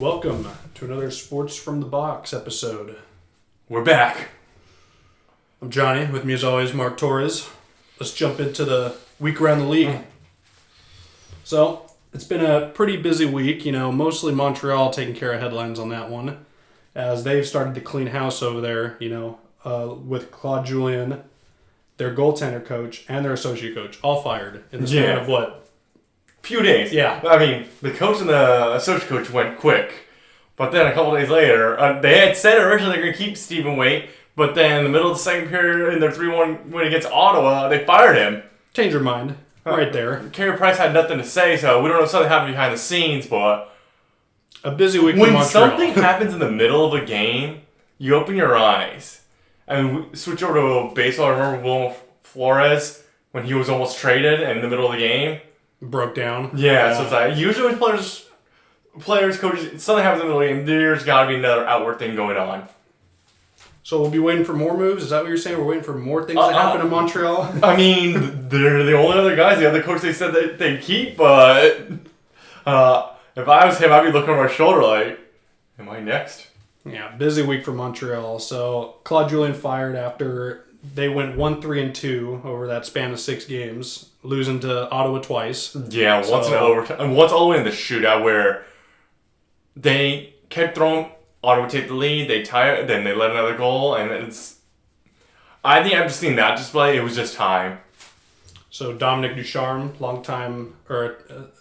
Welcome to another Sports from the Box episode. We're back. I'm Johnny, with me as always, Mark Torres. Let's jump into the week around the league. So, it's been a pretty busy week, mostly Montreal taking care of headlines on that one, as they've started to clean house over there, with Claude Julien, their goaltender coach, and their associate coach, all fired in the span of what? Few days. Yeah. I mean, the coach and the associate coach went quick. But then a couple days later, they had said originally they're going to keep Stephen Waite, but then in the middle of the second period in their 3-1 win against Ottawa, they fired him. Change your mind. Right there. Carey Price had nothing to say, so we don't know if something happened behind the scenes, but a busy week for when Montreal. something happens in the middle of a game, you open your eyes. And we switch over to baseball. I remember Wilmer Flores when he was almost traded and in the middle of the game. Broke down. Yeah, so it's like, usually with players, coaches, something happens in the middle of the game, there's got to be another outward thing going on. So we'll be waiting for more moves? Is that what you're saying? We're waiting for more things to happen in Montreal? I mean, they're the only other guys. The other coach they said that they'd keep, but if I was him, I'd be looking over my shoulder like, am I next? Yeah, busy week for Montreal. So Claude Julien fired after they went 1-3-2 over that span of 6 games, losing to Ottawa twice. Yeah, once in overtime, and once all the way in the shootout where they kept throwing. Ottawa take the lead, they tie it, then they let another goal, and it's. I think after seeing that display, it was just time. So Dominic Ducharme,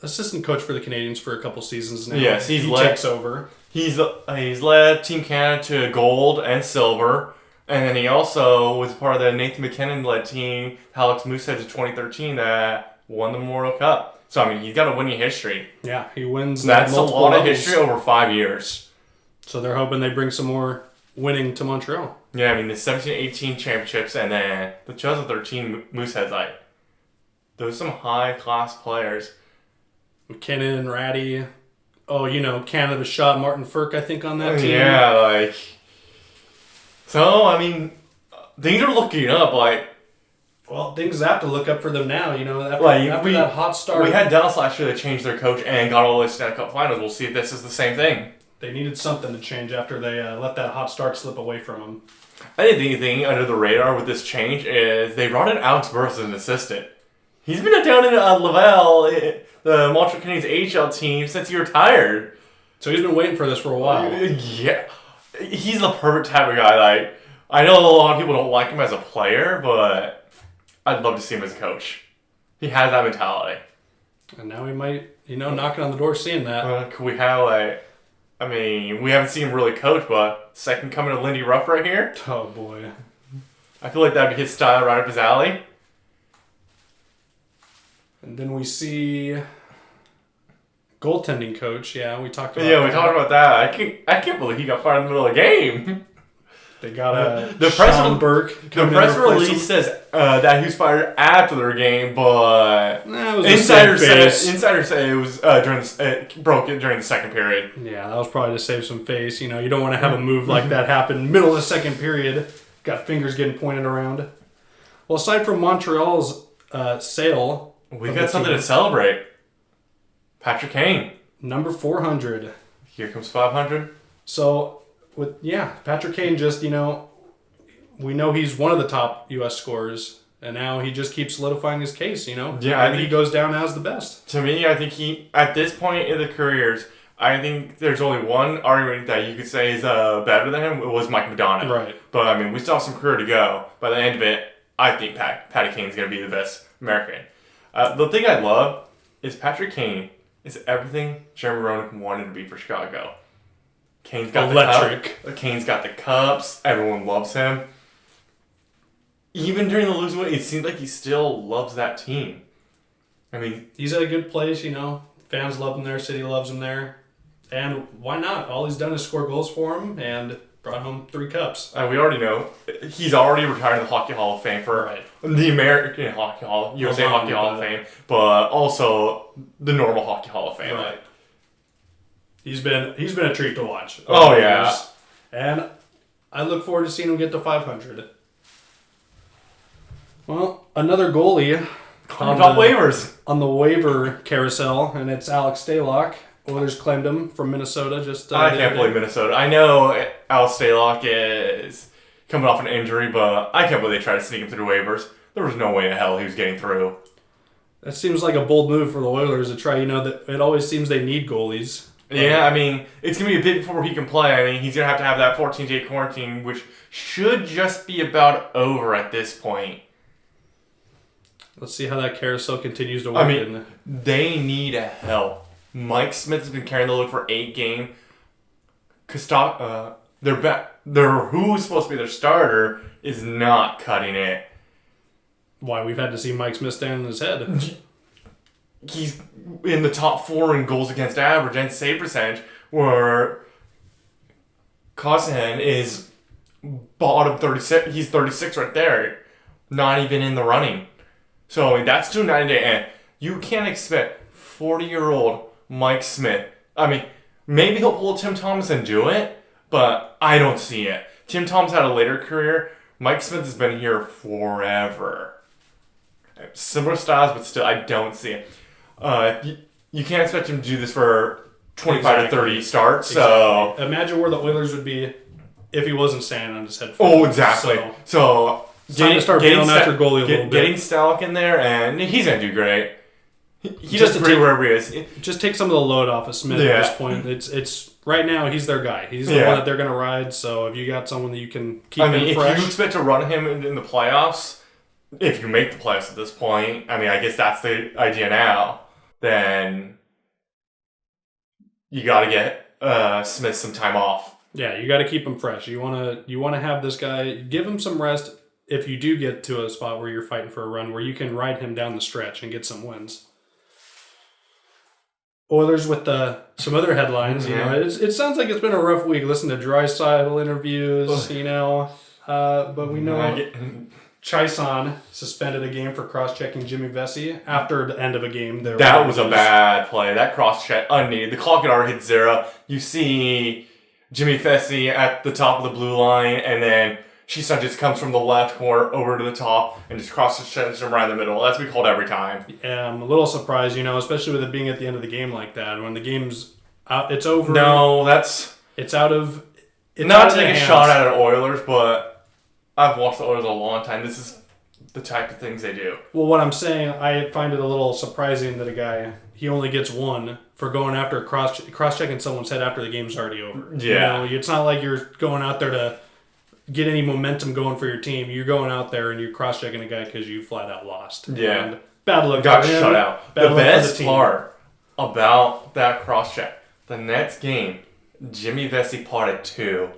assistant coach for the Canadiens for a couple seasons now. Yes, he takes over. He's led Team Canada to gold and silver, and then he also was part of the Nathan McKinnon-led team, Alex Moosehead, to 2013 that won the Memorial Cup. So I mean, he's got a winning history. Yeah, he wins. That's a lot of history over 5 years. So they're hoping they bring some more winning to Montreal. Yeah, I mean, the 17-18 championships and then the 2013 Mooseheads, those are some high-class players. McKinnon and Ratty. Oh, Canada shot Martin Ferk, I think, on that team. Yeah, So, I mean, things are looking up, Well, things have to look up for them now, after that hot start. We had Dallas last year that changed their coach and got all the way to Stanley Cup Finals. We'll see if this is the same thing. They needed something to change after they let that hot start slip away from them. I think the thing under the radar with this change is they brought in Alex Burrows as an assistant. He's been down in Laval, the Montreal Canadiens AHL team, since he retired. So he's been waiting for this for a while. Yeah. He's the perfect type of guy. I know a lot of people don't like him as a player, but I'd love to see him as a coach. He has that mentality. And now we might, knocking on the door seeing that. Could we have, we haven't seen him really coach, but second coming of Lindy Ruff right here. Oh, boy. I feel like that'd be his style right up his alley. And then we see goaltending coach. Yeah, we talked about we talked about that. I can't believe he got fired in the middle of the game. They got the press release says that he was fired after their game, but insiders say it was broke it during the second period. Yeah, that was probably to save some face. You don't want to have a move like that happen middle of the second period. Got fingers getting pointed around. Well, aside from Montreal's sale, we got something to celebrate. Patrick Kane, number 400. Here comes 500. So. Patrick Kane just, we know he's one of the top U.S. scorers, and now he just keeps solidifying his case, Yeah, I think he goes down as the best. To me, I think at this point in the careers, I think there's only one argument that you could say is better than him. It was Mike Madonna. Right. But, we still have some career to go. By the end of it, I think Patty Kane's going to be the best American. The thing I love is Patrick Kane is everything Jeremy Roenick wanted to be for Chicago. Kane's got electric. Kane's got the cups. Everyone loves him. Even during the losing way, it seems like he still loves that team. He's at a good place, Fans love him there. City loves him there. And why not? All he's done is score goals for him and brought home 3 cups. We already know. He's already retired in the Hockey Hall of Fame for the American Hockey Hall, USA Hockey Hall of Fame, but also the normal Hockey Hall of Fame. Right. He's been a treat to watch. Oh, yeah. And I look forward to seeing him get to 500. Well, another goalie on the waivers. On the waiver carousel, and it's Alex Stalock. Oilers claimed him from Minnesota. I can't believe Minnesota. I know Al Stalock is coming off an injury, but I can't believe they tried to sneak him through waivers. There was no way in hell he was getting through. That seems like a bold move for the Oilers to try. That it always seems they need goalies. Yeah, I mean, it's going to be a bit before he can play. I mean, he's going to have that 14-day quarantine, which should just be about over at this point. Let's see how that carousel continues to work. I mean, they need help. Mike Smith has been carrying the load for 8 games. Who's supposed to be their starter is not cutting it. Why, we've had to see Mike Smith stand on his head. He's in the top 4 in goals against average and save percentage, where Koskinen is bottom 36. He's 36 right there, not even in the running. So I mean, that's 290, and you can't expect 40-year-old Mike Smith. I mean, maybe he'll pull Tim Thomas and do it, but I don't see it. Tim Thomas had a later career. Mike Smith has been here forever. Similar styles, but still, I don't see it. You can't expect him to do this for 25 to 30 starts. So imagine where the Oilers would be if he wasn't standing on his head. Exactly. So time to start bailing out your goalie a little bit. Getting Stalock in there, and he's going to do great. He does pretty wherever he is. Just take some of the load off of Smith at this point. It's right now, he's their guy. He's the one that they're going to ride. So if you got someone that you can keep him fresh. If you expect to run him in the playoffs, if you make the playoffs at this point, I mean, I guess that's the idea now, then you got to get Smith some time off. Yeah, you got to keep him fresh. You want to have this guy, give him some rest if you do get to a spot where you're fighting for a run where you can ride him down the stretch and get some wins. Oilers with some other headlines, it sounds like it's been a rough week. Listen to Draisaitl interviews, but we know Chiasson suspended a game for cross-checking Jimmy Vesey after the end of a game. That was a bad play. That cross-check, unneeded. The clock had already hit 0. You see Jimmy Vesey at the top of the blue line, and then Chiasson just comes from the left corner over to the top and just crosses him right in the middle. That's what we called every time. Yeah, I'm a little surprised, especially with it being at the end of the game like that. When the game's out, it's over. No, it's out of. It's not out to take a shot at Oilers, but I've watched the Oilers a long time. This is the type of things they do. Well, what I'm saying, I find it a little surprising that a guy, he only gets 1 for going after cross-checking someone's head after the game's already over. Yeah. It's not like you're going out there to get any momentum going for your team. You're going out there and you're cross-checking a guy because you flat out lost. Yeah. And bad luck. Got shut out. The best part about that cross-check, the next game, Jimmy Vesey potted 2.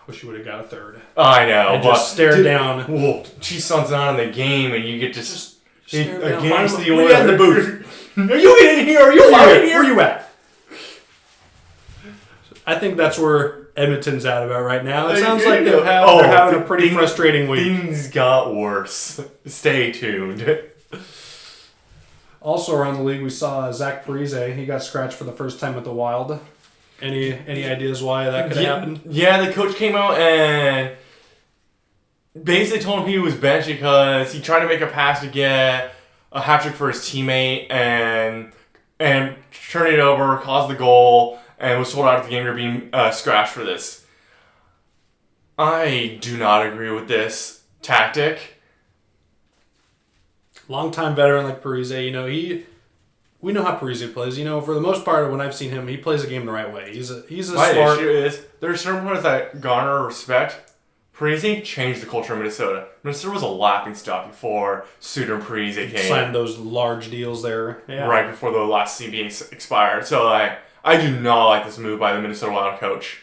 Wish you would have got a 3rd. I know. And just stared down. Well, Chiason's not in the game, and you get just stare down. against the Oilers. in the booth. Are you in here? Are you out here? Where you at? I think that's where Edmonton's at about right now. It sounds like they're having a pretty frustrating week. Things got worse. Stay tuned. Also around the league, we saw Zach Parise. He got scratched for the first time with the Wild. Any ideas why that could have happened? Yeah, the coach came out and basically told him he was benched because he tried to make a pass to get a hat trick for his teammate and turn it over, caused the goal, and was told out of the game you're being scratched for this. I do not agree with this tactic. Long-time veteran like Parise, we know how Parise plays. For the most part, when I've seen him, he plays the game the right way. He's a My smart. issue is there are certain players that garner respect. Parise changed the culture of Minnesota. Minnesota was a laughingstock before Suter and Parise came. Signed those large deals there. Yeah. Right before the last CBA expired. So I do not like this move by the Minnesota Wild coach.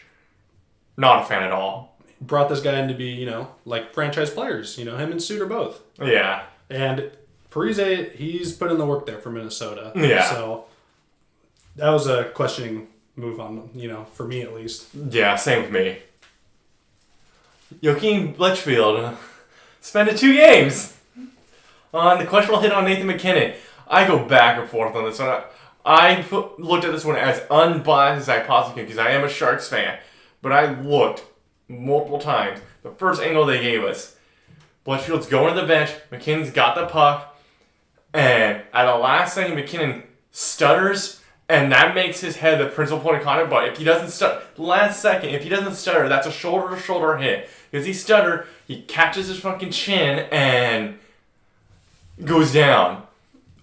Not a fan at all. Brought this guy in to be, like franchise players. Him and Suter both. Yeah. And Parise, he's put in the work there for Minnesota. Yeah. So that was a questioning move on, for me at least. Yeah, same with me. Joachim Blechfield suspended 2 games on the questionable hit on Nathan McKinnon. I go back and forth on this one. I looked at this one as unbiased as I possibly could because I am a Sharks fan. But I looked multiple times. The first angle they gave us, Blechfield's going to the bench. McKinnon's got the puck. And at the last second, McKinnon stutters And that makes his head the principal point of contact. But if he doesn't stutter, last second, if he doesn't stutter, that's a shoulder-to-shoulder hit. Because he stutter, he catches his fucking chin and goes down.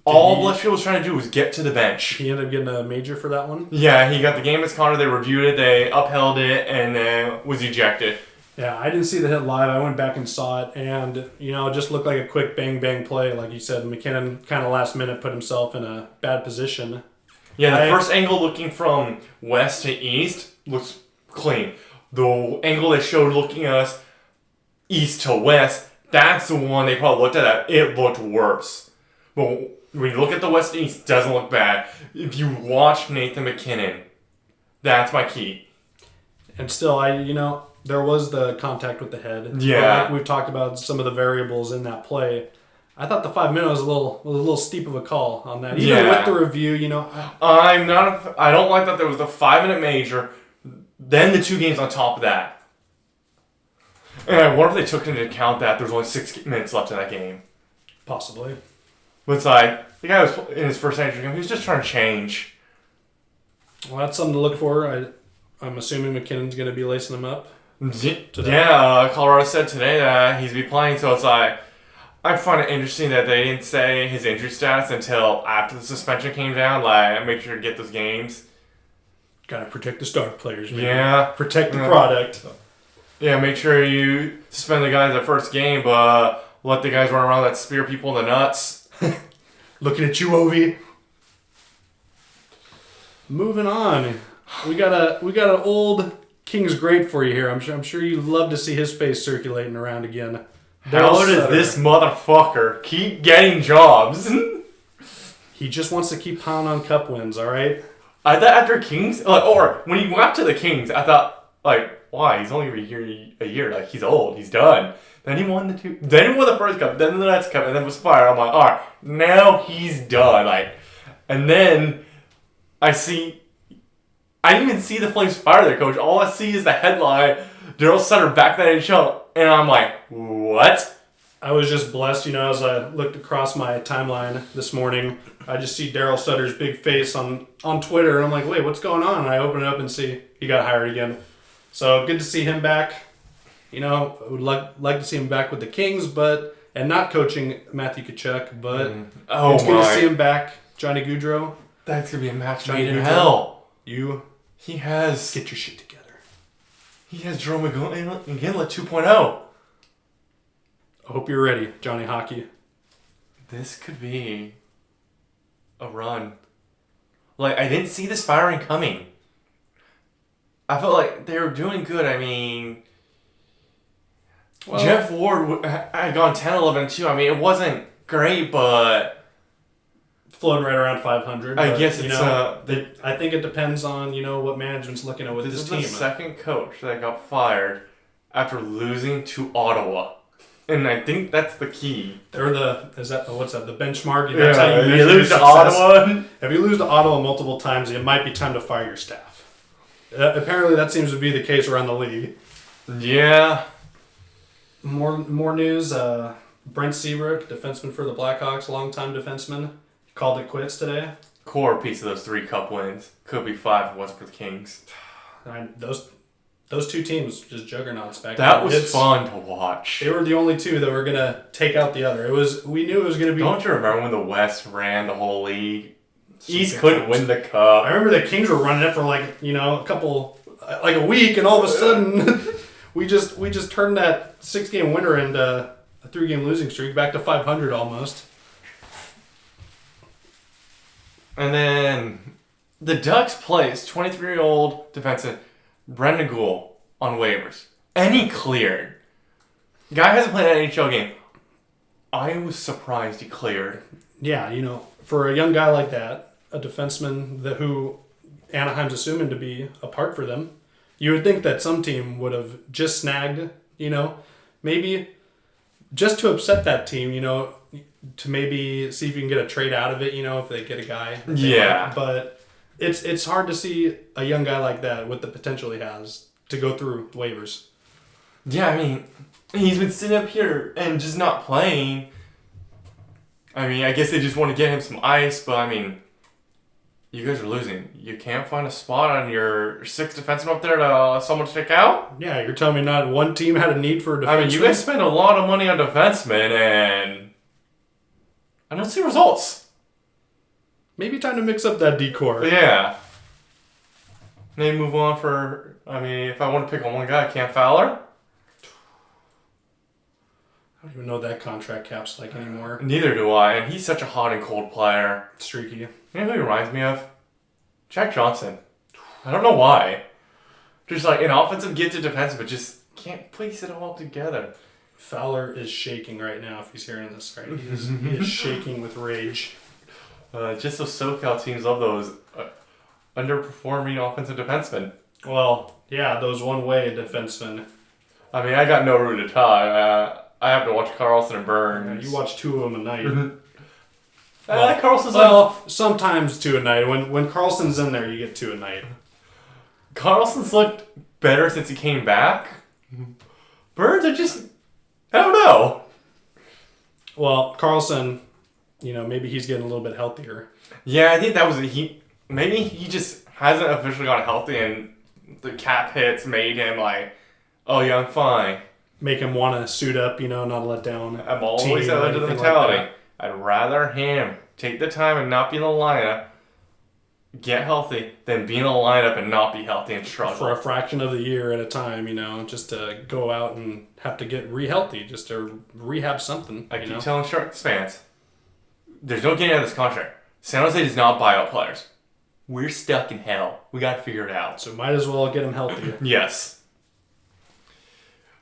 All Blechfield was trying to do was get to the bench. He ended up getting a major for that one? Yeah, he got the game misconduct. They reviewed it, they upheld it, and then was ejected. Yeah, I didn't see the hit live. I went back and saw it, and, it just looked like a quick bang-bang play. Like you said, McKinnon kind of last minute put himself in a bad position. Yeah, the first angle looking from west to east looks clean. The angle they showed looking at us east to west, that's the one they probably looked at. It looked worse. But when you look at the west to east, it doesn't look bad. If you watch Nathan McKinnon, that's my key. And still, there was the contact with the head. Yeah. Like we've talked about some of the variables in that play. I thought the 5 minutes was a little steep of a call on that. Even with the review, I don't like that there was the 5-minute major, then the 2 games on top of that. And I wonder if they took into account that there's only 6 minutes left in that game. Possibly. But it's like, the guy was in his first NHL game, he was just trying to change. Well, that's something to look for. I'm assuming McKinnon's going to be lacing him up today. Yeah, Colorado said today that he's be playing, so it's like, I find it interesting that they didn't say his injury status until after the suspension came down. Like, make sure to get those games. Gotta protect the star players, man. Yeah. Protect the product. Yeah, make sure you suspend the guys at first game, but let the guys run around that spear people in the nuts. Looking at you, Ovi. Moving on. We got an old King's great for you here. I'm sure you'd love to see his face circulating around again. How does this motherfucker keep getting jobs? He just wants to keep pounding on cup wins, all right? I thought after Kings, or when he went to the Kings, I thought, why? He's only a year. Like, he's old. He's done. Then he won Then he won the first cup. Then the next cup, and then was fired. I'm like, all right, now he's done. And then I didn't even see the Flames fire their coach. All I see is the headline, Daryl Sutter back in the NHL. And I'm like, what? I was just blessed, as I looked across my timeline this morning. I just see Daryl Sutter's big face on Twitter, and I'm like, wait, what's going on? And I open it up and see he got hired again. So good to see him back. I would like to see him back with the Kings, and not coaching Matthew Tkachuk, but it's good to see him back. Johnny Gaudreau. That's going to be a match made in hell. He has... Get your shit together. He has Jerome McGinley 2.0. I hope you're ready, Johnny Hockey. This could be a run. I didn't see this firing coming. I felt like they were doing good. I mean, Jeff Ward had gone 10-11-2. I mean, it wasn't great, but... Floating right around 500. I guess it's... I think it depends on, what management's looking at with this team. This is the second coach that got fired after losing to Ottawa. And I think that's the key. They're the benchmark? That's how you lose to Ottawa. If you lose to Ottawa multiple times, it might be time to fire your staff. Apparently that seems to be the case around the league. Yeah. More news. Brent Seabrook, defenseman for the Blackhawks, longtime defenseman, called it quits today. Core piece of those 3 cup wins. Could be 5 if it wasn't for the Kings. Those 2 teams, just juggernauts back then. That was fun to watch. They were the only 2 that were going to take out the other. We knew it was going to be... Don't you remember when the West ran the whole league? East couldn't win the cup. I remember the Kings were running it for a week, and all of a sudden we just turned that 6-game winner into a 3-game losing streak back to 500 almost. And then the Ducks placed 23-year-old defenseman Brendan Gould on waivers. And he cleared. Guy hasn't played an NHL game. I was surprised he cleared. Yeah, for a young guy like that, a defenseman who Anaheim's assuming to be a part for them, you would think that some team would have just snagged, maybe just to upset that team, to maybe see if you can get a trade out of it, if they get a guy. Yeah. But it's hard to see a young guy like that with the potential he has to go through waivers. Yeah, I mean, he's been sitting up here and just not playing. I mean, I guess they just want to get him some ice, but I mean, you guys are losing. You can't find a spot on your sixth defenseman up there to someone to take out? Yeah, you're telling me not one team had a need for a defenseman? I mean, you guys spend a lot of money on defensemen, and I don't see results. Maybe time to mix up that decor. Yeah. Maybe move on for, if I want to pick on one guy, Cam Fowler. I don't even know what that contract cap's like anymore. Neither do I, and he's such a hot and cold player. Streaky. You know who he reminds me of? Jack Johnson. I don't know why. Just like an offensive gifted defensive, but just can't piece it all together. Fowler is shaking right now if he's hearing this right. He is shaking with rage. Just those SoCal teams love those underperforming offensive defensemen. Well, yeah, those one-way defensemen. I got no room to tie. I have to watch Carlson and Burns. You watch two of them a night. Carlson's sometimes two a night. When Carlson's in there, you get two a night. Carlson's looked better since he came back. Burns are just, I don't know. Well, Carlson, maybe he's getting a little bit healthier. Yeah, I think that was maybe he just hasn't officially gotten healthy, and the cap hits made him like, oh yeah, I'm fine. Make him want to suit up, not let down. I'm always out to the mentality. I'd rather him take the time and not be in the lineup, get healthy, than be in the lineup and not be healthy and struggle. For a fraction of the year at a time, just to go out and have to get re-healthy, just to rehab something. I keep telling Sharks fans, there's no getting out of this contract. San Jose does not buy out players. We're stuck in hell. We got to figure it out. So might as well get him healthy. Yes.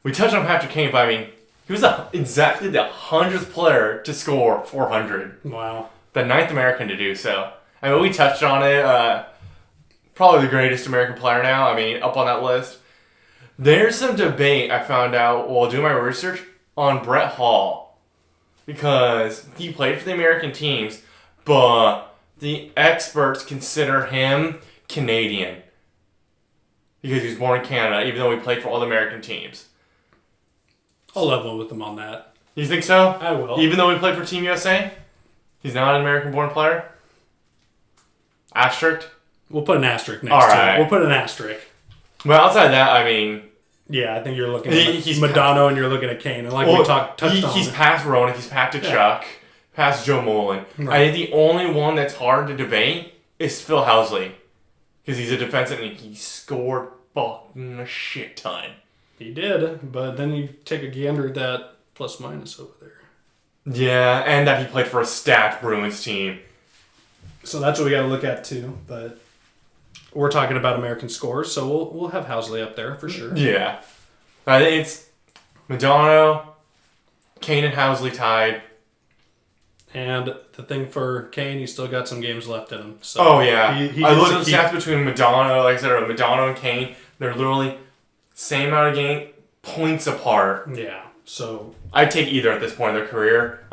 We touched on Patrick Kane, but he was exactly the 100th player to score 400. Wow. The 9th American to do so. We touched on it. Probably the greatest American player now. Up on that list. There's some debate I found out while doing my research on Brett Hall. Because he played for the American teams, but the experts consider him Canadian. Because he was born in Canada, even though he played for all the American teams. I'll level with him on that. You think so? I will. Even though he played for Team USA? He's not an American-born player? Asterisk? We'll put an asterisk next to it. We'll put an asterisk. Well, outside of that, yeah, I think you're looking at Madonna and you're looking at Kane. And we touched on he's past Rowan, he's past Chuck, past Joe Mullen. Right. I think the only one that's hard to debate is Phil Housley. Because he's a defenseman and he scored fucking a shit ton. He did, but then you take a gander at that plus-minus over there. Yeah, and that he played for a stacked Bruins team. So that's what we got to look at too. But we're talking about American scores, so we'll have Housley up there for sure. Yeah, I think it's Madonna, Kane, and Housley tied. And the thing for Kane, he's still got some games left in him. So I looked at the stats between Madonna, like I said, Madonna and Kane. They're literally same amount of game, points apart. Yeah, so I'd take either at this point in their career.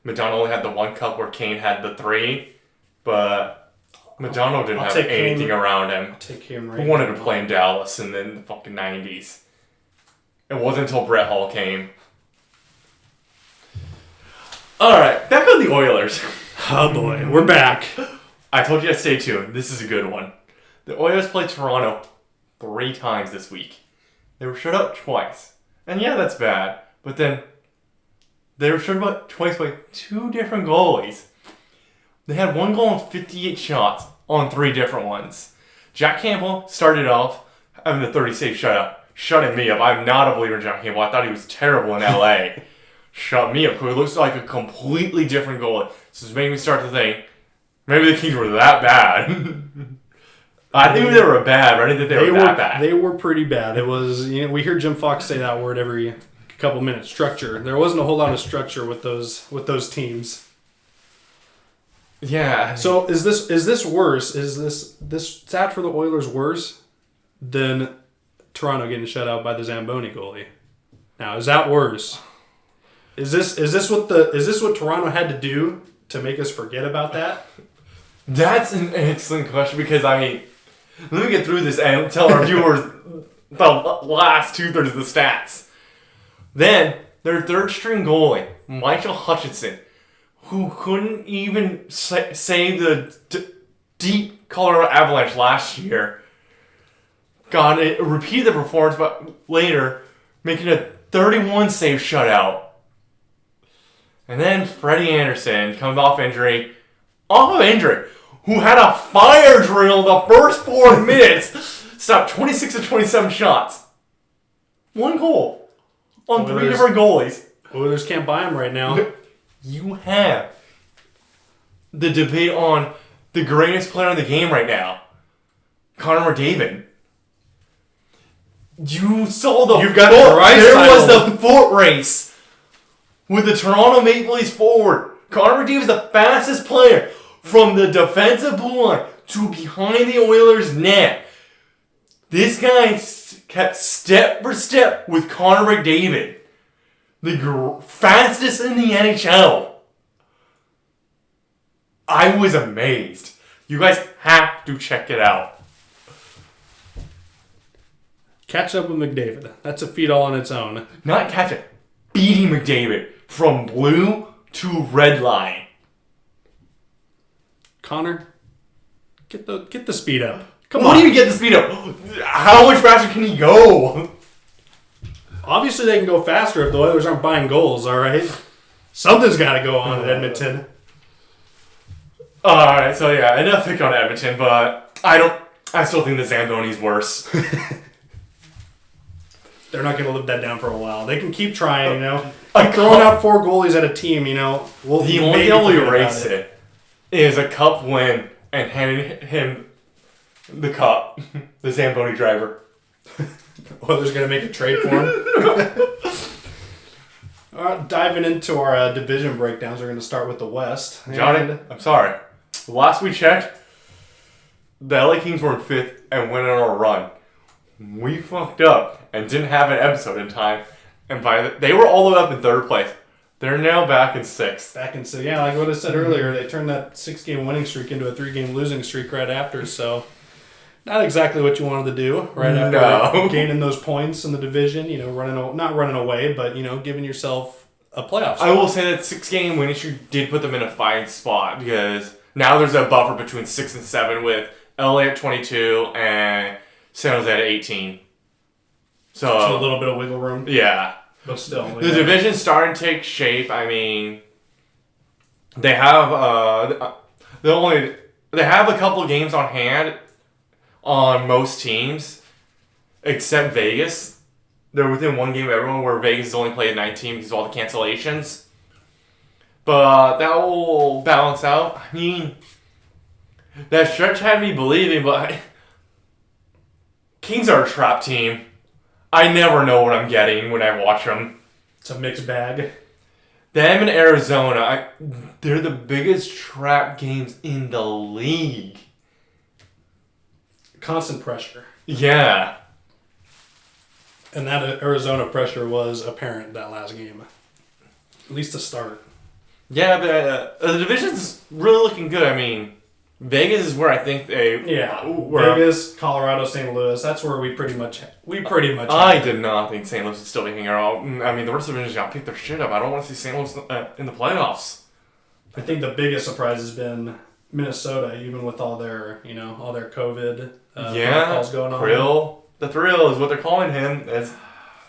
Madonna only had the one cup where Kane had the 3, but Madonna didn't have anything around him. I'll take him right. Who wanted to play in Dallas in the fucking 90s? It wasn't until Brett Hall came. Alright, back on the Oilers. Oh boy, we're back. I told you to stay tuned. This is a good one. The Oilers played Toronto 3 times this week. They were shut out twice. And yeah, that's bad. But then they were shut out twice by 2 different goalies. They had 1 goal and 58 shots on 3 different ones. Jack Campbell started off having the 30-save shutout, shutting me up. I'm not a believer in Jack Campbell. I thought he was terrible in LA. Shut me up. He looks like a completely different goalie. So it's making me start to think, maybe the Kings were that bad. I think they were bad, but I didn't think they were that bad. They were pretty bad. It was, we hear Jim Fox say that word every couple minutes. Structure. There wasn't a whole lot of structure with those teams. Yeah. So is this worse? Is this stat for the Oilers worse than Toronto getting shut out by the Zamboni goalie? Now, is that worse? Is this what Toronto had to do to make us forget about that? That's an excellent question because let me get through this and tell our viewers the last 2/3 of the stats. Then their 3rd string goalie, Michael Hutchinson, who couldn't even say the deep Colorado Avalanche last year. Got it, repeated the performance, but later making a 31 save shutout. And then Freddie Anderson comes off injury, who had a fire drill the first 4 minutes, stopped 26 of 27 shots. 1 goal on 3 different goalies. Oilers can't buy him right now. You have the debate on the greatest player in the game right now, Connor McDavid. You saw You've got the right there title. was the foot race with the Toronto Maple Leafs forward. Connor McDavid is the fastest player from the defensive blue line to behind the Oilers' net. This guy kept step for step with Connor McDavid, the fastest in the NHL. I was amazed. You guys have to check it out. Catch up with McDavid. That's a feat all on its own. Not catch it. Beating McDavid from blue to red line. Connor, get the speed up. Come on. What do you get the speed up? How much faster can he go? Obviously, they can go faster if the Oilers aren't buying goals, all right? Something's got to go on at Edmonton. All right, so yeah, enough pick on Edmonton, but I still think the Zamboni's worse. They're not going to live that down for a while. They can keep trying, you know. Throwing out 4 goalies at a team, you know. The only thing will erase it is a cup win and handing him the cup, the Zamboni driver. Oilers going to make a trade for him. All right, diving into our division breakdowns, we're going to start with the West. Johnny, I'm sorry. Last we checked, the LA Kings were in 5th and went on a run. We fucked up and didn't have an episode in time, and they were all the way up in 3rd place. They're now back in 6th. Yeah, like what I said earlier, they turned that 6-game winning streak into a 3-game losing streak right after, so not exactly what you wanted to do right after gaining those points in the division, you know, not running away, but, you know, giving yourself a playoff spot. I will say that 6-game winning streak did put them in a fine spot because now there's a buffer between 6 and 7 with LA at 22 and San Jose at 18. So a little bit of wiggle room. Yeah. But still. The division's starting to take shape. I mean, they have they have a couple of games on hand on most teams, except Vegas. They're within 1 game of everyone, where Vegas has only played 19 because of all the cancellations. But that will balance out. I mean, that stretch had me believing, but Kings are a trap team. I never know what I'm getting when I watch them. It's a mixed bag. Them and Arizona, they're the biggest trap games in the league. Constant pressure. Yeah. And that Arizona pressure was apparent that last game. At least to start. Yeah, but the division's really looking good. I mean, Vegas is where I think they... Yeah, Vegas, Colorado, St. Louis. That's where we pretty much... I did not think St. Louis would still be hanging around. I mean, the rest of the division's got to pick their shit up. I don't want to see St. Louis in the playoffs. I think the biggest surprise has been Minnesota, even with all their COVID protocols going on. The Thrill is what they're calling him.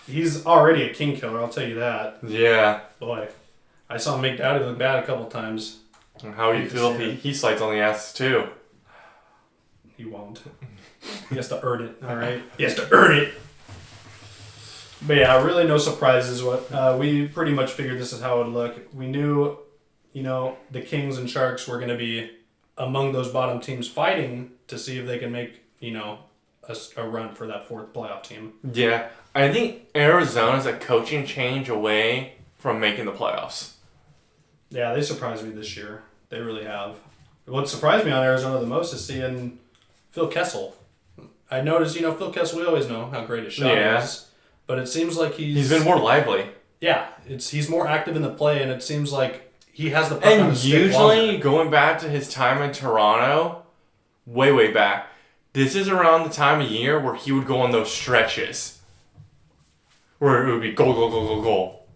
He's already a king killer, I'll tell you that. Yeah. Boy, I saw him make Dowdy look bad a couple times. And how do you feel if he slides on the ass too? He won't. He has to earn it, alright? He has to earn it! But yeah, really no surprises. We pretty much figured this is how it would look. We knew, the Kings and Sharks were going to be among those bottom teams fighting to see if they can make, a run for that 4th playoff team. Yeah. I think Arizona's a coaching change away from making the playoffs. Yeah, they surprised me this year. They really have. What surprised me on Arizona the most is seeing Phil Kessel. I noticed, Phil Kessel, we always know how great his shot is. But it seems like he's been more lively. Yeah, he's more active in the play, and it seems like he has the puck on his stick longer. And usually, going back to his time in Toronto, way back, this is around the time of year where he would go on those stretches. Where it would be goal, goal, goal, goal, goal.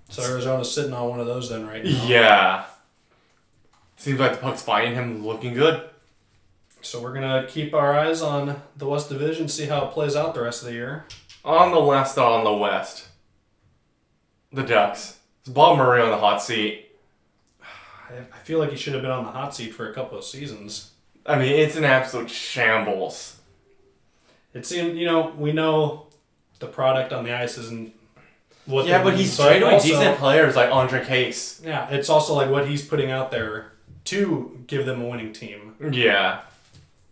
So Arizona's sitting on one of those then right now. Yeah. Seems like the puck's finding him looking good. So we're going to keep our eyes on the West Division, see how it plays out the rest of the year. On the West, the Ducks. It's Bob Murray on the hot seat. I feel like he should have been on the hot seat for a couple of seasons. I mean, it's an absolute shambles. It seemed, we know the product on the ice isn't what Yeah, but he's traded with decent players like Andre Case. Yeah, it's also like what he's putting out there to give them a winning team. Yeah.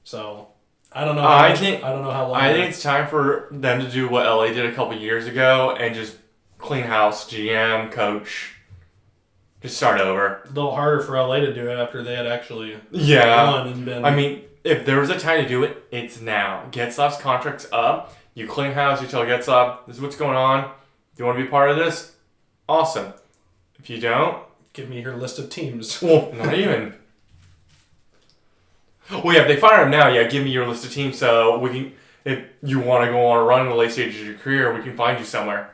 So, I don't know. I don't know how long. I think it's time for them to do what LA did a couple years ago and just clean house, GM, coach. Just start over. A little harder for LA to do it after they had actually won and been. I mean, if there was a time to do it, it's now. Getzlaf's contract's up. You clean house. You tell Getzlaf, this is what's going on. Do you want to be part of this? Awesome. If you don't, give me your list of teams. Well, not even. Well, yeah, if they fire him now, give me your list of teams so we can. If you want to go on a run in the late stages of your career, we can find you somewhere.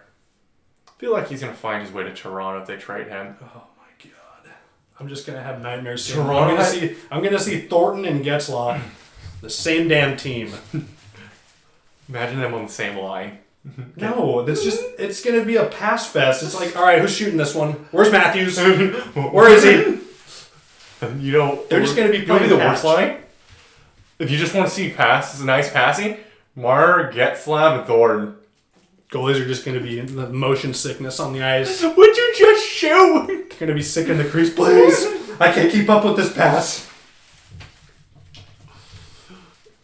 I feel like he's gonna find his way to Toronto if they trade him. Oh. I'm just gonna have nightmares soon. Toronto. I'm gonna see Thornton and Getzlaf, the same damn team. Imagine them on the same line. No, it's gonna be a pass fest. It's like, all right, who's shooting this one? Where's Matthews? Where is he? They're just gonna be playing the worst line. If you just want to see pass, it's nice passing. Marner, Getzlaf, and Thornton. Goalies are just going to be in the motion sickness on the ice. Would you just shoot? Going to be sick in the crease, please. I can't keep up with this pass.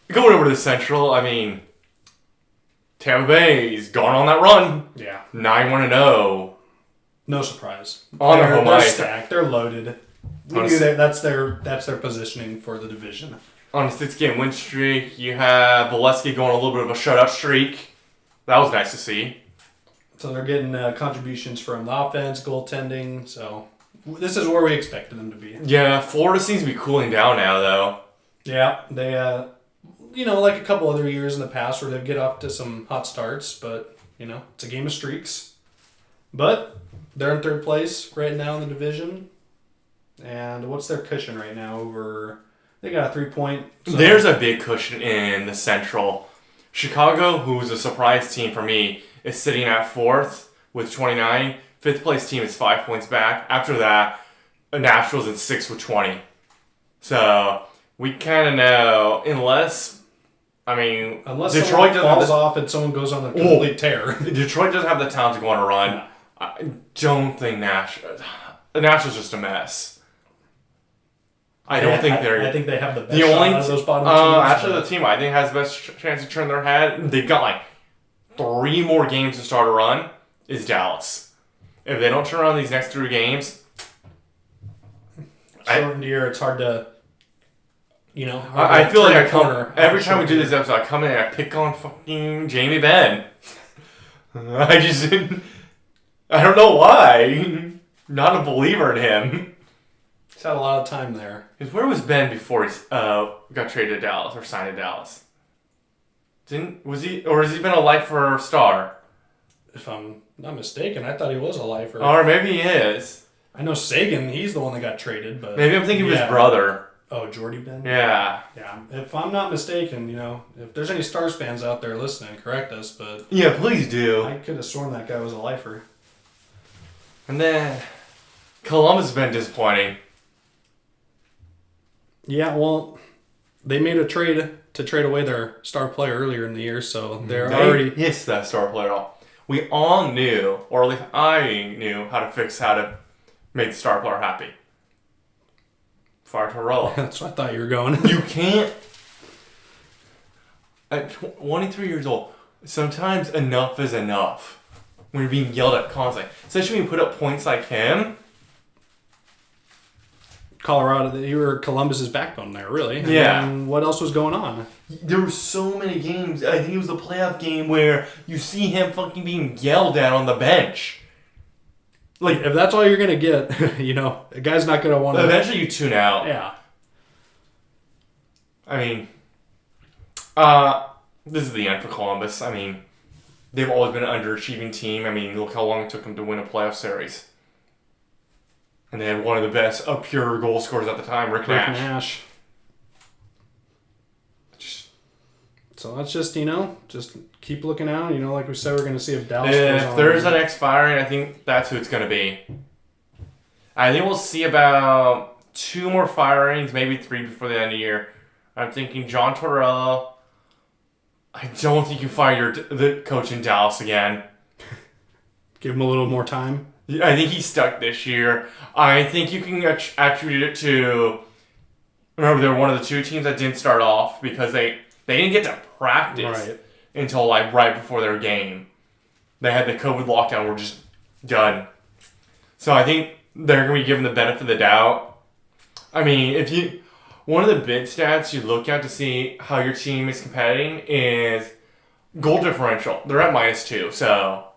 Going over to the Central, I mean, Tampa Bay's gone on that run. Yeah. 9-1-0. No surprise. On their home ice. They're stacked. They're loaded. We knew that's their positioning for the division. On a 6-game win streak, you have Bolesky going a little bit of a shutout streak. That was nice to see. So they're getting contributions from the offense, goaltending. So this is where we expected them to be. Yeah, Florida seems to be cooling down now, though. Yeah, they, like a couple other years in the past where they'd get off to some hot starts. But, it's a game of streaks. But they're in third place right now in the division. And what's their cushion right now over... They got a 3-point... So. There's a big cushion in the Central. Chicago, who's a surprise team for me, is sitting at 4th with 29. 5th place team is 5 points back. After that, Nashville's in 6th with 20. So, we kind of know, unless Detroit falls off and someone goes on a complete tear. Detroit doesn't have the talent to go on a run. No. I don't think Nashville's just a mess. I think they have the best shot out of those bottom teams. Actually, the team I think has the best chance to turn their head. They've got like 3 more games to start a run. Is Dallas. If they don't turn around these next 3 games, shortened year, it's hard to. I feel like every time we do this episode, I come in and I pick on fucking Jamie Benn. I don't know why. Not a believer in him. He's had a lot of time there. Because where was Ben before he got traded to Dallas or signed to Dallas? Has he been a lifer star? If I'm not mistaken, I thought he was a lifer. Or maybe he is. I know Sagan, he's the one that got traded, but maybe I'm thinking of his brother. Oh, Jordy Ben? Yeah. Yeah. If I'm not mistaken, if there's any Stars fans out there listening, correct us, but yeah, please do. I could have sworn that guy was a lifer. And then Columbus has been disappointing. Yeah, well, they made a trade to trade away their star player earlier in the year, so they're already... Yes, that star player at all. We all knew, or at least I knew, how to make the star player happy. Fire Torella. That's what I thought you were going. You can't... At 23 years old, sometimes enough is enough. When you're being yelled at constantly. Especially when you put up points like him... Colorado, you were Columbus's backbone there, really. Yeah. And what else was going on? There were so many games. I think it was the playoff game where you see him fucking being yelled at on the bench. Like, if that's all you're going to get, a guy's not going to want to... Eventually you tune out. Yeah. I mean, this is the end for Columbus. I mean, they've always been an underachieving team. I mean, look how long it took them to win a playoff series. And they had one of the best pure goal scorers at the time, Rick Nash. So that's just, just keep looking out. Like we said, we're going to see if Dallas If goes on. there's an next firing, I think that's who it's going to be. I think we'll see about 2 more firings, maybe 3 before the end of the year. I'm thinking John Tortorella. I don't think you fire the coach in Dallas again. Give him a little more time. I think he's stuck this year. I think you can attribute it to... Remember, they're one of the 2 teams that didn't start off because they didn't get to practice until right before their game. They had the COVID lockdown. We're just done. So I think they're going to be given the benefit of the doubt. I mean, one of the big stats you look at to see how your team is competing is goal differential. They're at -2, so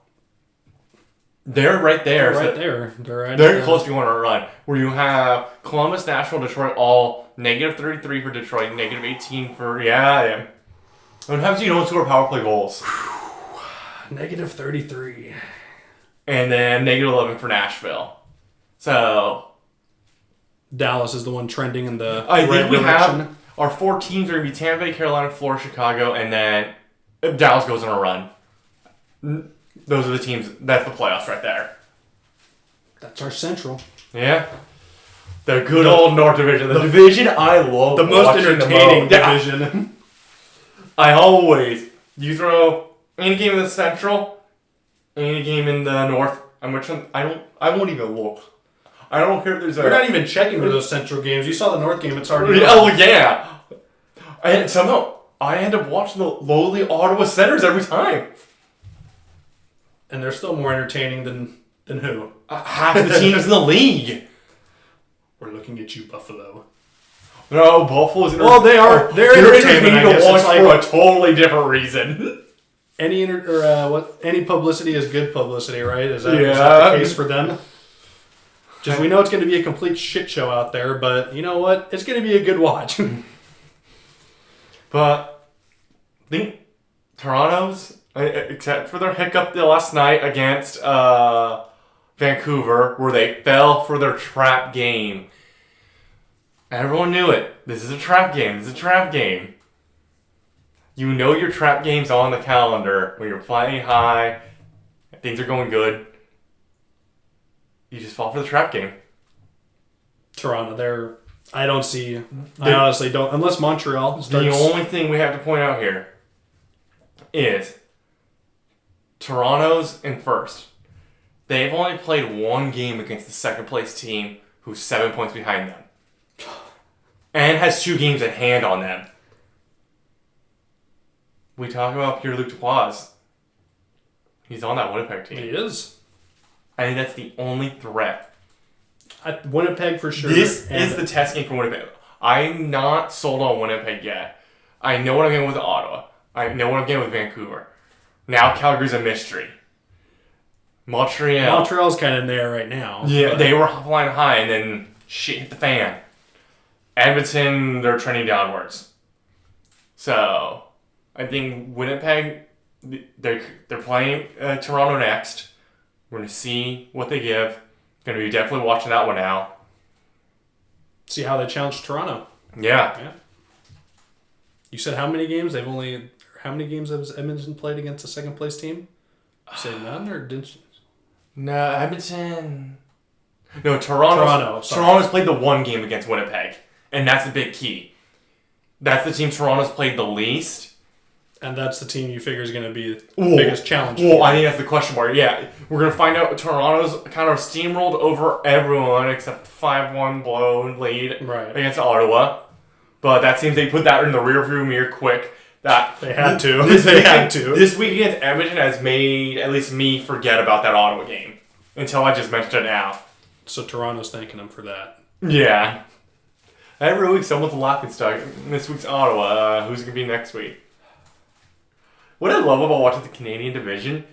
they're right there. They're close to going on a run. Where you have Columbus, Nashville, Detroit all -33 for Detroit, -18 for Sometimes you don't score power play goals. -33. And then -11 for Nashville. So Dallas is the one trending in the I think we direction. have our 4 teams are going to be Tampa Bay, Carolina, Florida, Chicago, and then if Dallas goes on a run. Those are the teams. That's the playoffs right there. That's our Central. Yeah. The good old North Division. The division I love. The most entertaining division. You throw any game in the Central, any game in the North, I won't even look. I don't care if there's We're not even checking for those Central games. You saw the North game, it's already Oh, yeah. And somehow, I end up watching the lowly Ottawa Senators every time. And they're still more entertaining than who? Half the teams in the league. We're looking at you, Buffalo. No, Buffalo's Well, they are. They're entertaining, I guess. To watch for a totally different reason. Any publicity is good publicity, right? Is that the case for them? Just we know it's going to be a complete shit show out there, but you know what? It's going to be a good watch. But I think Toronto's, except for their hiccup last night against Vancouver, where they fell for their trap game. Everyone knew it. This is a trap game. You know your trap game's on the calendar when you're flying high, things are going good. You just fall for the trap game. Toronto, I honestly don't, unless Montreal starts. The only thing we have to point out here is Toronto's in first. They've only played 1 game against the second place team who's 7 points behind them. And has 2 games at hand on them. We talk about Pierre-Luc Dubois. He's on that Winnipeg team. He is. I think that's the only threat. Winnipeg for sure. This is the test game for Winnipeg. I'm not sold on Winnipeg yet. I know what I'm getting with Ottawa. I know what I'm getting with Vancouver. Now Calgary's a mystery. Montreal's kind of in there right now. Yeah, but they were flying high and then shit hit the fan. Edmonton, they're trending downwards. So, I think Winnipeg, they're playing Toronto next. We're going to see what they give. Going to be definitely watching that one now. See how they challenge Toronto. Yeah. You said how many games? How many games has Edmonton played against a second place team? You say none or didn't you? No, Edmonton. No, Toronto's played the 1 game against Winnipeg. And that's the big key. That's the team Toronto's played the least. And that's the team you figure is going to be the biggest challenge. I think that's the question mark. Yeah, we're going to find out Toronto's kind of steamrolled over everyone except 5-1 blow lead against Ottawa. But that seems they put that in the rearview mirror quick. That they had to. This week against Edmonton has made at least me forget about that Ottawa game until I just mentioned it now. So Toronto's thanking them for that. Yeah. Every week someone's laughing stock. This week's Ottawa. Who's going to be next week? What I love about watching the Canadian division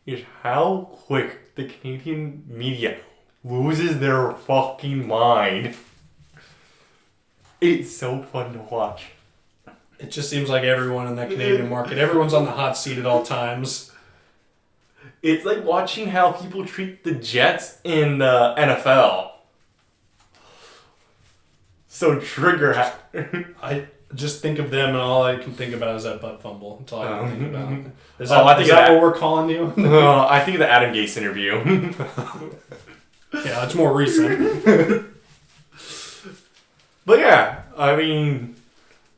is how quick the Canadian media loses their fucking mind. It's so fun to watch. It just seems like everyone in that Canadian market, everyone's on the hot seat at all times. It's like watching how people treat the Jets in the NFL. So trigger. just think of them, and all I can think about is that butt fumble. That's all I can think about. Is I that what we're calling you? I think of the Adam Gase interview. Yeah, it's more recent. But yeah, I mean,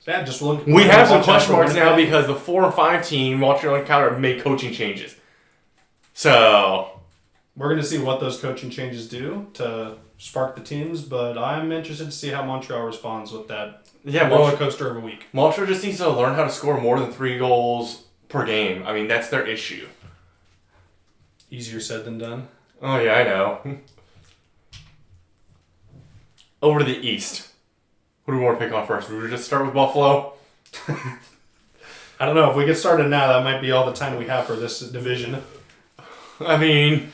yeah, just look. We have some question marks now because the 4 and 5 team, Montreal Encounter, made coaching changes. So we're going to see what those coaching changes do to spark the teams, but I'm interested to see how Montreal responds with that roller coaster of a week. Montreal just needs to learn how to score more than 3 goals per game. I mean, that's their issue. Easier said than done. Oh, yeah, I know. Over to the East. Who do we want to pick on first? Would we just start with Buffalo? I don't know. If we get started now, that might be all the time we have for this division. I mean,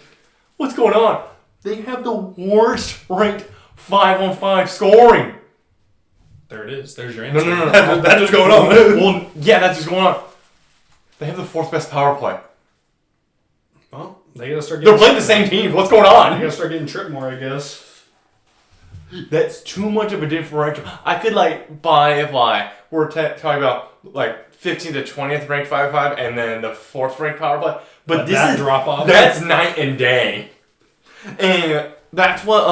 what's going on? They have the worst ranked 5-on-5 scoring. There it is. There's your answer. No. That's what's going on. Well, yeah, that's what's going on. They have the 4th best power play. Well, they gotta start. They're playing the same team. What's going on? They gotta start getting tripped more, I guess. That's too much of a differential. I could buy if we're talking about 15th to 20th ranked 5-5 and then the 4th ranked power play. But this is drop off. That's night and day. And that's what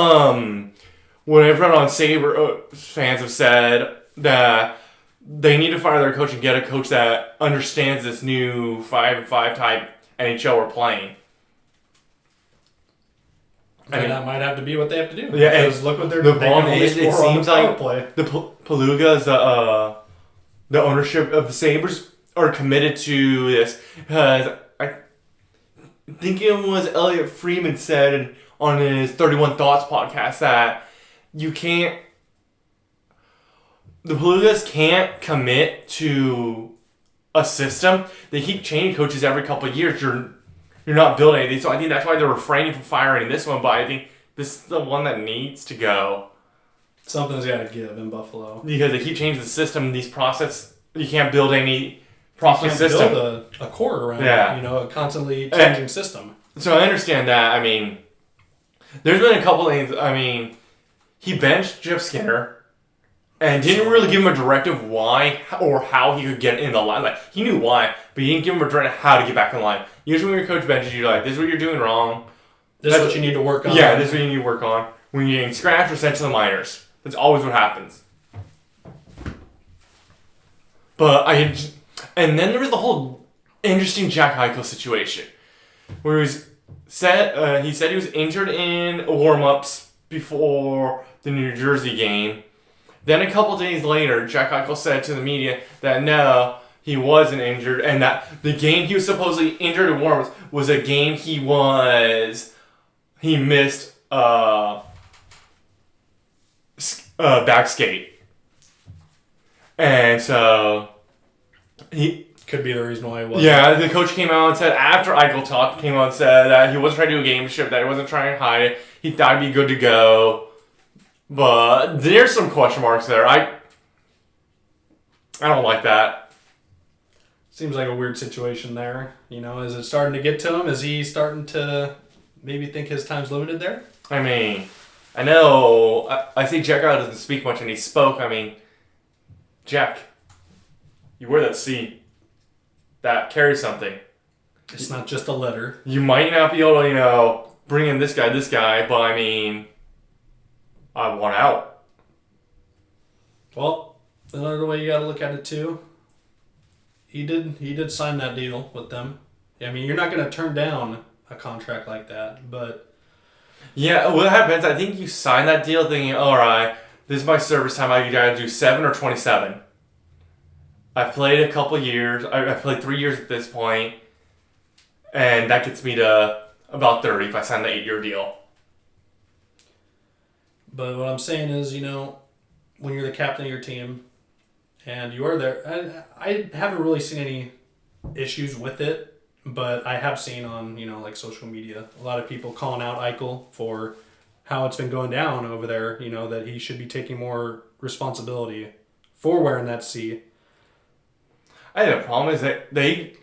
everyone on Sabre fans have said, that they need to fire their coach and get a coach that understands this new 5-5 type NHL we're playing. And that might have to be what they have to do. Yeah, because look what they're the doing. problem is, it seems like play. the Palugas, the ownership of the Sabres are committed to this. Because I think it was Elliot Freeman said on his 31 Thoughts podcast that the Palugas can't commit to a system. They keep changing coaches every couple of years. You're not building anything. So I think that's why they're refraining from firing this one. But I think this is the one that needs to go. Something's got to give in Buffalo. Because they keep changing the system. These process, you can't build any process system. You can't build a core around it. A constantly changing system. So I understand that. I mean, there's been a couple things. I mean, he benched Jeff Skinner and didn't really give him a directive why or how he could get in the line. He knew why, but he didn't give him a directive how to get back in line. Usually when your coach benches you, this is what you're doing wrong. This is what you need to work on. Yeah, this is what you need to work on. When you're getting scratched or sent to the minors. That's always what happens. And then there was the whole interesting Jack Eichel situation. Where he said he was injured in warm-ups before the New Jersey game. Then a couple days later, Jack Eichel said to the media that no, he wasn't injured, and that the game he was supposedly injured in warm-ups was a game he missed back skate. And so he could be the reason why he wasn't. Yeah, the coach came out and said, after Eichel talked, came out and said that he wasn't trying to do a game shift, that he wasn't trying to hide it. He thought he'd be good to go. But there's some question marks there. I don't like that. Seems like a weird situation there. Is it starting to get to him? Is he starting to maybe think his time's limited there? I mean, I know, I see Jack doesn't speak much, and he spoke. I mean, Jack, you wear that C. That carries something. It's not just a letter. You might not be able to, bring in this guy, but I mean, I want out. Well, another way you got to look at it too. He did sign that deal with them. I mean, you're not going to turn down a contract like that, but yeah, what happens? I think you sign that deal thinking, all right, this is my service time. I got to do 7 or 27. I've played a couple years. I've played 3 years at this point, and that gets me to about 30 if I sign the 8-year deal. But what I'm saying is, when you're the captain of your team and you are there, I haven't really seen any issues with it, but I have seen on, social media, a lot of people calling out Eichel for how it's been going down over there, that he should be taking more responsibility for wearing that C. I think the problem is that they,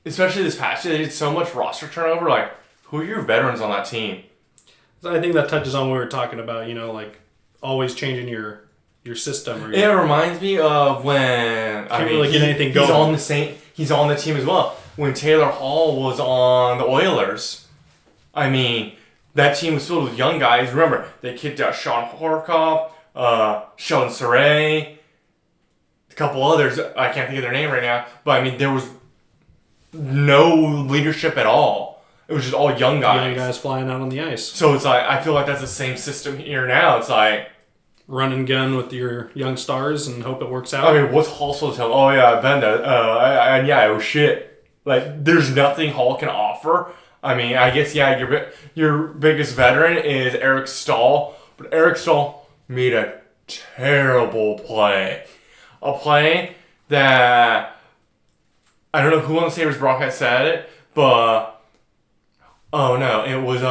especially this past year, they did so much roster turnover. Who are your veterans on that team? So I think that touches on what we were talking about, always changing your your system. Or it reminds me of when can't really get anything going. He's on the team as well. When Taylor Hall was on the Oilers, I mean, that team was filled with young guys. Remember, they kicked out Sean Horkoff, Sheldon Saray, a couple others. I can't think of their name right now. But I mean, there was no leadership at all. It was just all young guys. Young guys flying out on the ice. So it's like, I feel like that's the same system here now. It's like, run and gun with your young stars and hope it works out. I mean, what's Hall supposed to tell? Oh yeah, I've been there. And yeah, it was shit. Like, there's nothing Hall can offer. I mean, I guess, yeah, your biggest veteran is Eric Stahl. But Eric Stahl made a terrible play. A play that, I don't know who on the Sabres broadcast said it, but, oh no, it was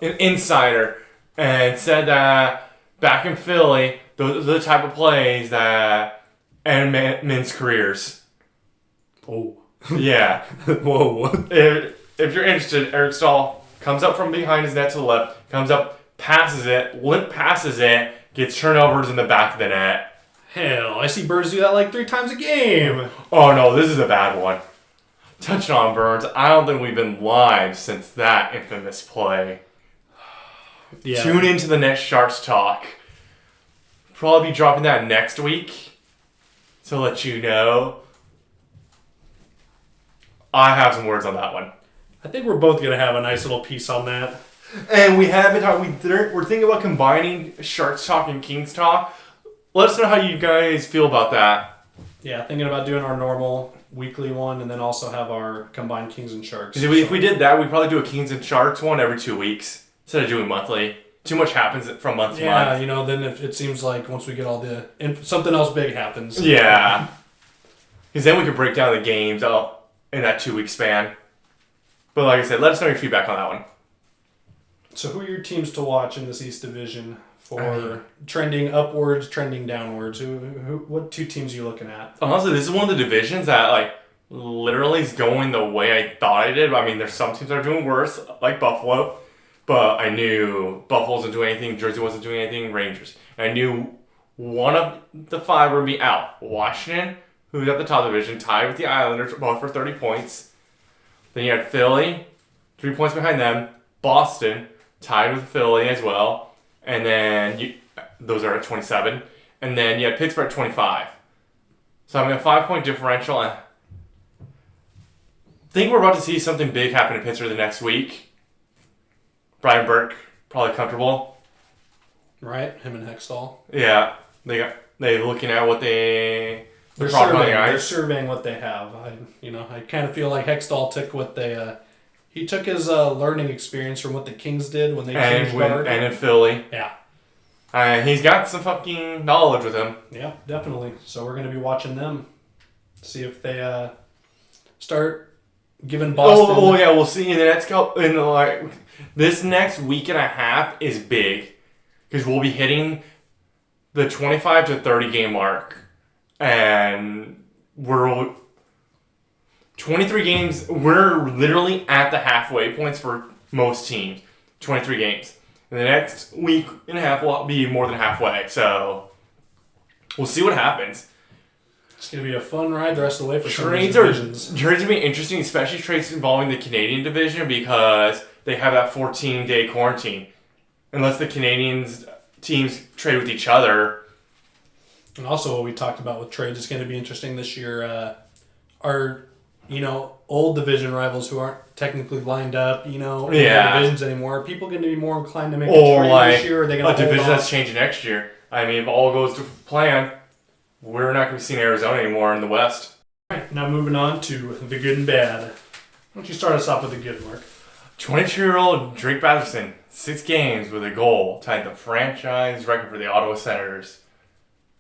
an insider. And said that back in Philly, those are the type of plays that end men's careers. Oh. Yeah. Whoa. If you're interested, Eric Stahl comes up from behind his net to the left, comes up, passes it, gets turnovers in the back of the net. Hell, I see Burns do that like 3 times a game. Oh no, this is a bad one. Touching on Burns, I don't think we've been live since that infamous play. Yeah. Tune into the next Sharks Talk. Probably be dropping that next week to let you know. I have some words on that one. I think we're both going to have a nice little piece on that. And we have been talking, we're thinking about combining Sharks Talk and Kings Talk. Let us know how you guys feel about that. Yeah, thinking about doing our normal weekly one and then also have our combined Kings and Sharks. If we did that, we'd probably do a Kings and Sharks one every 2 weeks instead of doing monthly. Too much happens from month to month. Yeah, you know, then if it seems like once we get all something else big happens. Yeah. Because then we could break down the games in that 2-week span. But like I said, let us know your feedback on that one. So who are your teams to watch in this East Division for trending upwards, trending downwards? What 2 teams are you looking at? Honestly, this is one of the divisions that like literally is going the way I thought I did. I mean, there's some teams that are doing worse, like Buffalo. But I knew Buffalo wasn't doing anything, Jersey wasn't doing anything, Rangers. And I knew one of the 5 would be out. Washington, who's at the top of the division, tied with the Islanders, both for 30 points. Then you had Philly, 3 points behind them. Boston, tied with Philly as well. And then those are at 27. And then you had Pittsburgh at 25. So I'm a 5-point differential. I think we're about to see something big happen in Pittsburgh the next week. Brian Burke, probably comfortable. Right, him and Hextall. Yeah, they're looking at what they're surveying what they have. I kind of feel like Hextall took what he took his learning experience from what the Kings did when they changed guard. And in Philly. Yeah. He's got some fucking knowledge with him. Yeah, definitely. So we're gonna be watching them, see if they start giving Boston. Oh yeah, we'll see in the next couple. This next week and a half is big because we'll be hitting the 25 to 30 game mark, and we're 23 games. We're literally at the halfway points for most teams. 23 games. And the next week and a half will be more than halfway. So we'll see what happens. It's going to be a fun ride the rest of the way for trades. Trades are going to be interesting, especially trades involving the Canadian division because they have that 14-day quarantine. Unless the Canadians teams trade with each other. And also what we talked about with trades is going to be interesting this year. Our, old division rivals who aren't technically lined up, in their divisions anymore. Are people going to be more inclined to make a trade this year? Or are they going to a division that's changing next year? I mean, if all goes to plan, we're not going to be seeing Arizona anymore in the West. All right, now moving on to the good and bad. Why don't you start us off with the good, Mark? 22-year-old Drake Batherson, 6 games with a goal, tied the franchise record for the Ottawa Senators.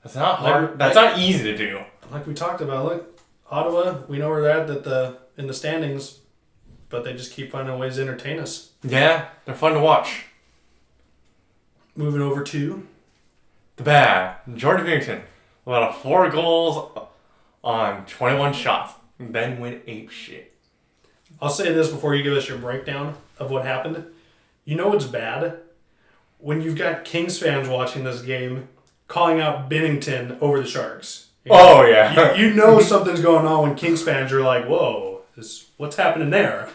That's not hard. That's not easy to do. Like we talked about, look, Ottawa, we know where they're at in the standings, but they just keep finding ways to entertain us. Yeah, they're fun to watch. Moving over to the bad. Jordan Binnington let off 4 goals on 21 shots, and then went ape shit. I'll say this before you give us your breakdown of what happened. You know what's bad? When you've got Kings fans watching this game, calling out Bennington over the Sharks. Oh, yeah. You know something's going on when Kings fans are like, whoa, what's happening there?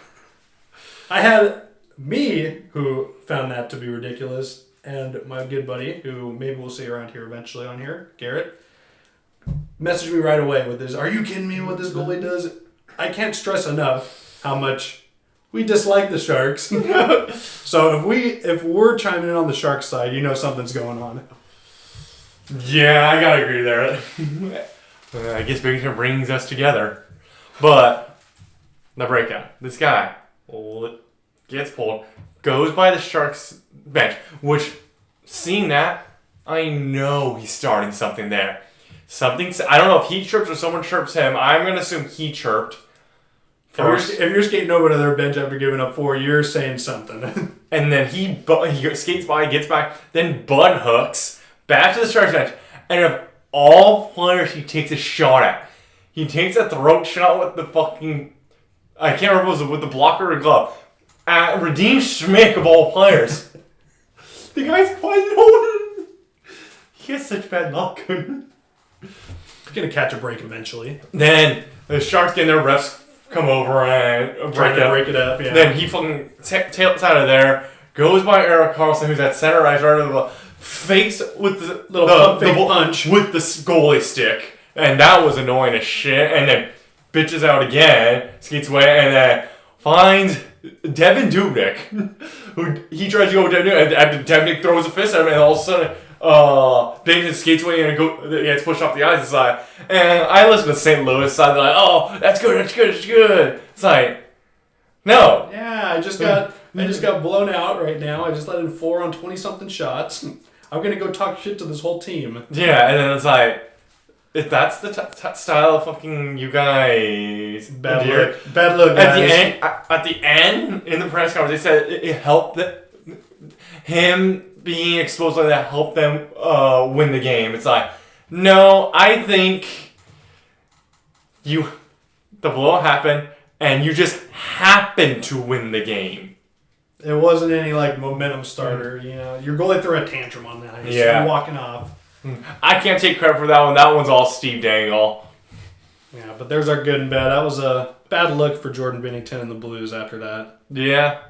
I had me, who found that to be ridiculous, and my good buddy, who maybe we'll see around here eventually on here, Garrett, messaged me right away with this, are you kidding me what this goalie does? I can't stress enough how much we dislike the Sharks. So if we're chiming in on the Sharks side, you know something's going on. Yeah, I gotta agree there. I guess Bennington brings us together. But, the breakdown. This guy gets pulled, goes by the Sharks bench, which, seeing that, I know he's starting something there. I don't know if he chirps or someone chirps him. I'm going to assume he chirped first. If you're skating over to their bench after giving up 4, you're saying something. And then he skates by, gets back, then butt hooks back to the Sharks bench. And of all players he takes a shot at, he takes a throat shot with the fucking... I can't remember if it was with the blocker or glove. At Radim Schmick of all players. The guy's quite old. He has such bad luck. Gonna catch a break eventually. Then the Sharks get in there, refs come over and break it up. Yeah. Then he fucking tails out of there, goes by Eric Carlson, who's at center ice, right over the fakes with the little punch with the goalie stick, and that was annoying as shit. And then bitches out again, skates away, and then finds Devin Dubnyk, who he tries to go with Devin Dubnyk, and Dubnyk throws a fist at him, and all of a sudden. Bennington skates away and gets pushed off the ice side. And I listen to St. Louis side. They're like, "Oh, that's good. It's like, no. Yeah, I just got blown out right now. I just let in 4 on 20-something shots. I'm gonna go talk shit to this whole team. Yeah, and then it's like, if that's the style of fucking you guys, bad look, guys. At the end in the press conference, they said it helped him being exposed like that helped them win the game. It's like, no, I think the blowout happened and you just happened to win the game. It wasn't any momentum starter, you know. Your goalie threw a tantrum on the ice. Yeah. You're walking off. I can't take credit for that one. That one's all Steve Dangle. Yeah, but there's our good and bad. That was a bad look for Jordan Bennington and the Blues after that. Yeah.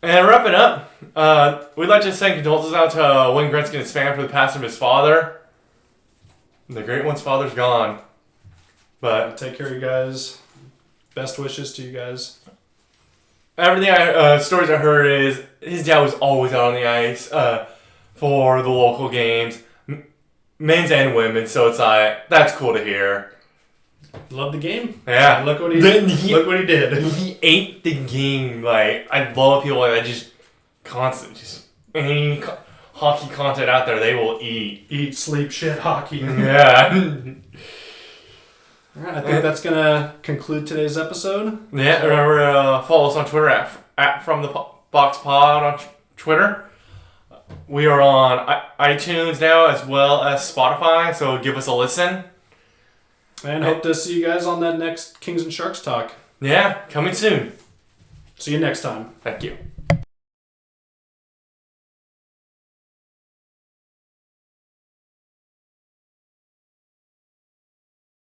And wrapping up, we'd like to send condolences out to Wayne Gretzky and his family for the passing of his father. The great one's father's gone. But take care of you guys. Best wishes to you guys. Everything stories I heard is his dad was always out on the ice for the local games, men's and women's. So it's like, that's cool to hear. Love the game. Yeah. Look what he did. He ate the game. I love people like that. Just constant. Just any hockey content out there, they will eat. Eat, sleep, shit, hockey. Yeah. All right, I think that's going to conclude today's episode. Yeah, remember to follow us on Twitter at From the Box Pod on Twitter. We are on iTunes now as well as Spotify, so give us a listen. And hope to see you guys on that next Kings and Sharks talk. Yeah, coming soon. See you next time. Thank you.